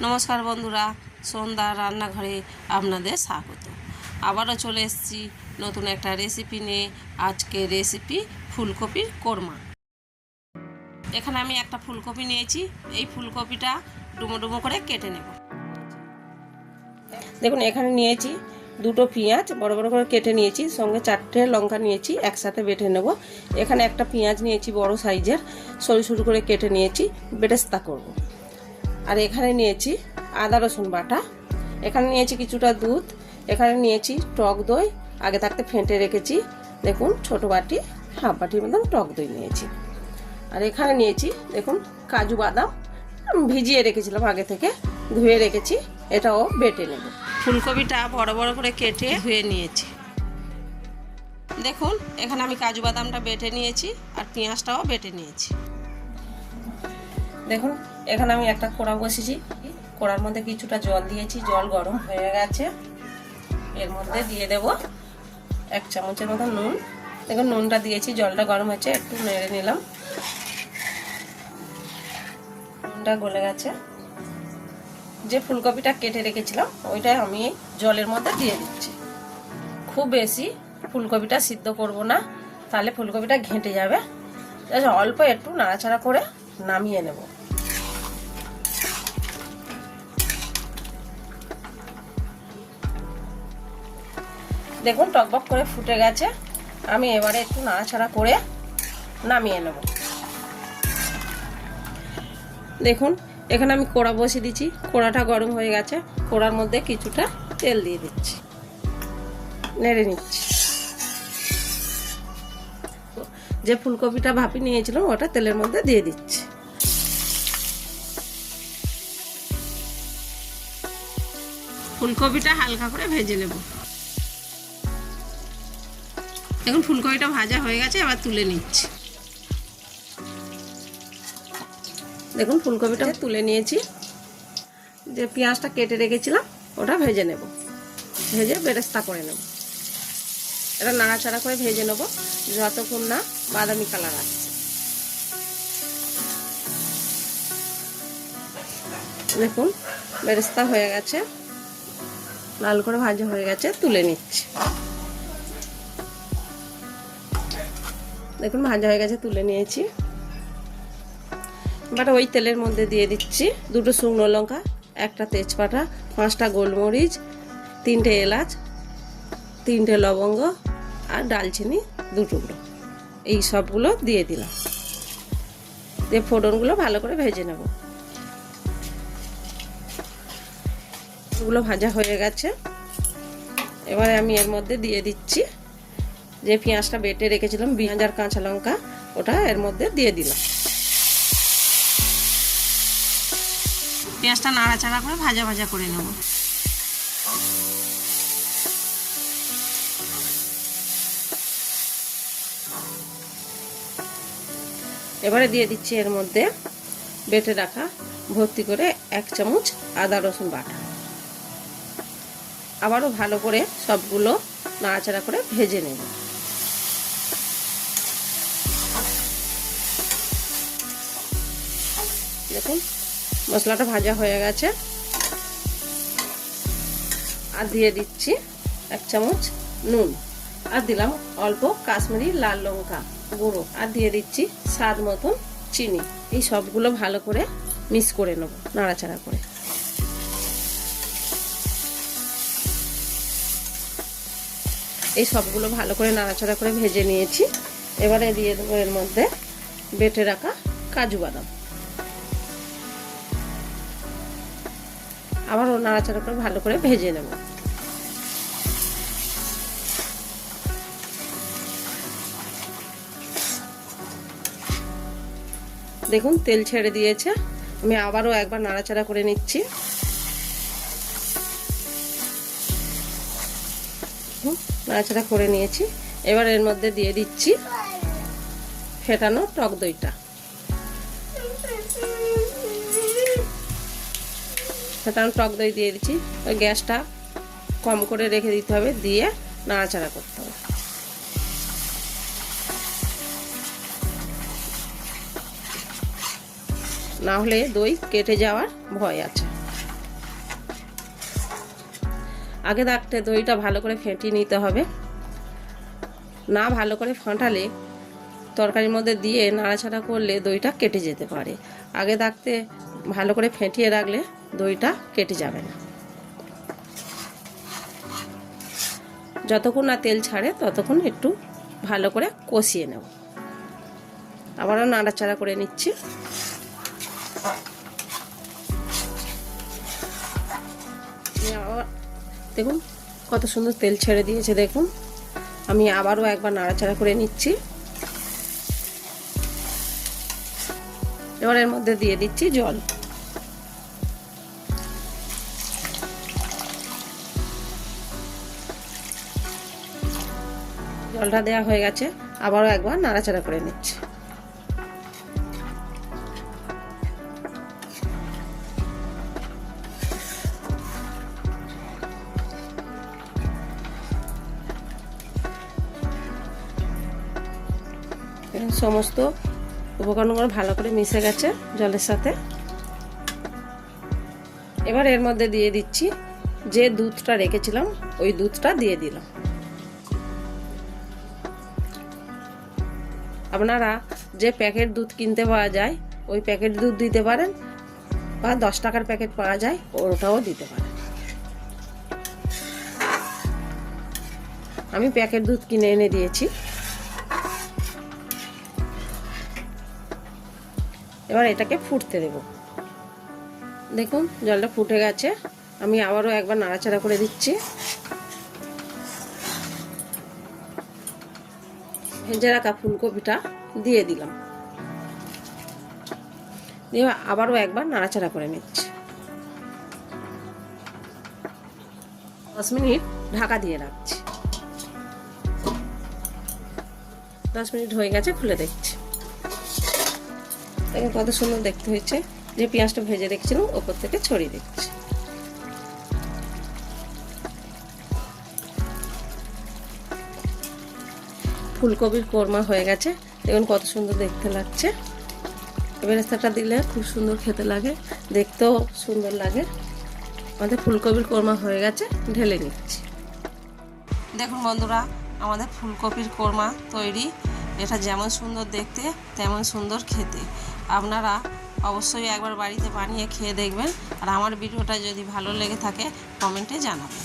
নমস্কার বন্ধুরা, সন্ধ্যা রান্নাঘরে আপনাদের স্বাগত। আবারও চলে এসেছি নতুন একটা রেসিপি নিয়ে। আজকে রেসিপি ফুলকপির কোরমা। এখানে আমি একটা ফুলকপি নিয়েছি। এই ফুলকপিটা ডুমো ডুমো করে কেটে নেব। দেখুন, এখানে নিয়েছি দুটো পেঁয়াজ বড় বড় করে কেটে নিয়েছি, সঙ্গে 4টে লঙ্কা নিয়েছি, একসাথে বেটে নেব। এখানে একটা পেঁয়াজ নিয়েছি বড় সাইজের, সরু সরু করে কেটে নিয়েছি, বেরেস্তা করব। আর এখানে নিয়েছি আদা রসুন বাটা, এখানে নিয়েছি কিছুটা দুধ, এখানে নিয়েছি টক দই, আগে থাকতে ফেটে রেখেছি। দেখুন, ছোট বাটি হাফ বাটির মতন টক দই নিয়েছি। আর এখানে নিয়েছি দেখুন কাজু বাদাম, ভিজিয়ে রেখেছিলাম আগে থেকে, ধুয়ে রেখেছি, এটাও বেটে নেব। ফুলকপিটা বড় বড় করে কেটে ধুয়ে নিয়েছি। দেখুন, এখানে আমি কাজু বাদামটা বেটে নিয়েছি আর পেঁয়াজটাও বেটে নিয়েছি। দেখুন, এখানে আমি একটা কড়া বসিয়েছি, কড়ার মধ্যে কিছুটা জল দিয়েছি, জল গরম হয়ে গেছে। এর মধ্যে দিয়ে দেব 1 চামচের মতো নুন। দেখুন, নুনটা দিয়েছি, জলটা গরম হয়েছে, একটু নেড়ে নিলাম। নুনটা গলে গেছে। যে ফুলকপিটা কেটে রেখেছিলাম ওইটা আমি জলের মধ্যে দিয়ে দিচ্ছি। খুব বেশি ফুলকপিটা সিদ্ধ করব না, তাহলে ফুলকপিটা ঘেঁটে যাবে। অল্প একটু নাড়াচাড়া করে নামিয়ে নেব। দেখুন, টকবক করে ফুটে গেছে। আমি এবারে একটু নাড়াচাড়া করে নামিয়ে নেব। দেখুন, এখানে আমি কড়া বসিয়ে দিচ্ছি, কড়াটা গরম হয়ে গেছে। কড়ার মধ্যে কিছুটা তেল দিয়ে দিচ্ছি, নেড়ে নিচ্ছি। যে ফুলকপিটা ভাপি নিয়েছিলাম ওটা তেলের মধ্যে দিয়ে দিচ্ছি। ফুলকপিটা হালকা করে ভেজে নেব। দেখুন, ফুলকপিটা ভাজা হয়ে গেছে, এবার তুলে নিচ্ছি। দেখুন, ফুলকপিটা তুলে নিয়েছি। যে পেঁয়াজটা কেটে রেখেছিলাম ওটা ভেজে নেব, ভেজে বেরেস্তা করে নেব। এটা নাড়াচাড়া করে ভেজে নেব যতক্ষণ না বাদামি কালার আসছে। দেখুন, বেরেস্তা হয়ে গেছে, লাল করে ভাজা হয়ে গেছে, তুলে নিচ্ছি। দেখুন, ভাজা হয়ে গেছে, তুলে নিয়েছি। এবার ওই তেলের মধ্যে দিয়ে দিচ্ছি 2টো শুকনো লঙ্কা, 1টা তেজপাতা, 5টা গোলমরিচ, 3টে এলাচ, 3টে লবঙ্গ আর ডালচিনি 2 টুকরো। এই সবগুলো দিয়ে দিলাম, দিয়ে ফোড়নগুলো ভালো করে ভেজে নেব। এগুলো ভাজা হয়ে গেছে। এবারে আমি এর মধ্যে দিয়ে দিচ্ছি যে পেঁয়াজটা বেটে রেখেছিলাম, পেঁয়াজ আর কাঁচা লঙ্কা, ওটা এর মধ্যে দিয়ে দিলাম। পেঁয়াজটা নাড়াচাড়া করে ভাজা ভাজা করে নেব। এবারে দিয়ে দিচ্ছি এর মধ্যে বেটে রাখা ভর্তি করে 1 চামচ আদা রসুন বাটা। আবারও ভালো করে সবগুলো নাড়াচাড়া করে ভেজে নেব। দেখুন, মশলাটা ভাজা হয়ে গেছে। আর দিয়ে দিচ্ছি 1 চামচ নুন, আর দিলাম অল্প কাশ্মীরি লাল লঙ্কা গুঁড়ো, আর দিয়ে দিচ্ছি স্বাদ মতন চিনি। এই সবগুলো ভালো করে মিক্স করে নেব নাড়াচাড়া করে। এই সবগুলো ভালো করে নাড়াচাড়া করে ভেজে নিয়েছি। এবারে দিয়ে দেবো এর মধ্যে বেটে রাখা কাজু বাদাম। আবারও নাড়াচাড়া করে ভালো করে ভেজে নেব। দেখুন, তেল ছেড়ে দিয়েছে। আমি আবারও একবার নাড়াচাড়া করে নিচ্ছি। নাড়াচাড়া করে নিয়েছি। এবার এর মধ্যে দিয়ে দিচ্ছি ফেটানো টক দইটা। ফেটানো টক দই দিয়ে দিচ্ছি। ওই গ্যাসটা কম করে রেখে দিতে হবে, দিয়ে নাড়াচাড়া করতে হবে। না হলে দই কেটে যাওয়ার ভয় আছে। আগে থাকতে দইটা ভালো করে ফেটিয়ে নিতে হবে, না ভালো করে ফাটালে তরকারির মধ্যে দিয়ে নাড়াচাড়া করলে দইটা কেটে যেতে পারে। আগে থাকতে ভালো করে ফেটিয়ে রাখলে দইটা কেটে যাবে না। যতক্ষণ না তেল ছাড়ে ততক্ষণ একটু ভালো করে কষিয়ে নেব। আবারও নাড়াচাড়া করে নিচ্ছি। দেখুন কত সুন্দর তেল ছেড়ে দিয়েছে। দেখুন আমি আবারও একবার নাড়াচাড়া করে নিচ্ছি। এবার এর মধ্যে দিয়ে দিচ্ছি জল। জলটা দেওয়া হয়ে গেছে, আবারও একবার নাড়াচাড়া করে নিচ্ছি। সমস্ত উপকরণগুলো ভালো করে মিশে গেছে জলের সাথে। এবার এর মধ্যে দিয়ে দিচ্ছি যে দুধটা রেখেছিলাম, ওই দুধটা দিয়ে দিলাম। আপনারা যে প্যাকেট দুধ কিনতে পাওয়া যায় ওই প্যাকেট দুধ দিতে পারেন, বা 10 টাকার প্যাকেট পাওয়া যায় ওটাও দিতে পারেন। আমি প্যাকেট দুধ কিনে এনে দিয়েছি। এবার এটাকে ফুটতে দেব। দেখুন জলটা ফুটে গেছে, আমি আবারও একবার নাড়াচাড়া করে দিচ্ছি। ভেজে রাখা ফুলকপিটা দিয়ে দিলাম, দিয়ে আবারও একবার নাড়াচাড়া করে নিচ্ছি। 10 মিনিট ঢাকা দিয়ে রাখছি। 10 মিনিট হয়ে গেছে, খুলে দেখছি। দেখুন কত সুন্দর দেখতে হয়েছে। যে পেঁয়াজটা ভেজে রেখেছিলাম ওপর থেকে ছড়িয়ে দিচ্ছি। ফুলকপির কোরমা হয়ে গেছে। দেখুন কত সুন্দর দেখতে লাগছে। বেরেস্তাটা দিলে খুব সুন্দর খেতে লাগে, দেখতেও সুন্দর লাগে। আমাদের ফুলকপির কোরমা হয়ে গেছে, ঢেলে নিচ্ছি। দেখুন বন্ধুরা, আমাদের ফুলকপির কোরমা তৈরি। এটা যেমন সুন্দর দেখতে তেমন সুন্দর খেতে। আপনারা অবশ্যই একবার বাড়িতে বানিয়ে খেয়ে দেখবেন। আর আমার ভিডিওটা যদি ভালো লেগে থাকে কমেন্টে জানাবেন।